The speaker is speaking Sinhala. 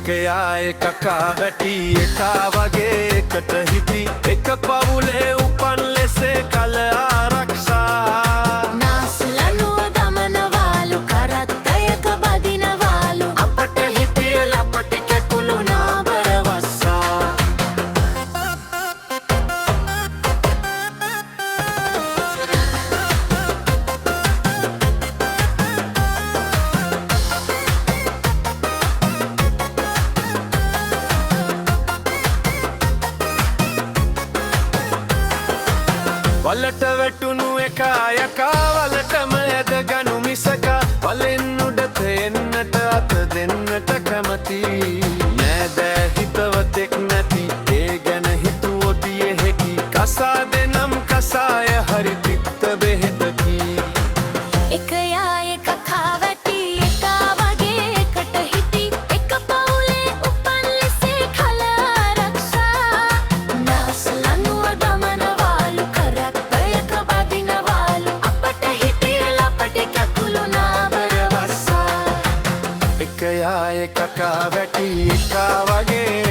එකයායේ කකා වැටි එකා වගේ එකට හිටි එක පවුලේ උපන් ලෙසේ කල ආරක්ෂා නාස්ලනුව දමනවාලු කරත්තයක බදිනවාලු අපට හිටිය ලපටි කැකුළු නාබර වස්සා වලට වැටුණු එකා යකා වලටම ඇද ගනු මිසක වලෙන් උඩට එන්නට අත දෙන්නට කැමති නෑදෑ හිතවතෙක් නැති ඒ ගැන හිතුවොත් යෙහෙකි කසාදෙ නම් කසාය හරි තිත්ත බෙහෙතකි එකයායේ කකා වැටි එකා වගේ එකට හිටි එක පවුලේ උපන් ලෙසේ කල ආරක්ෂා නාස්ලනුව දමනවාලු කරත්තයක බදිනවාලු අපට හිටිය ලපටි කැකුළු නාබර වස්සා එකයායේ කකා වැටි එකා වගේ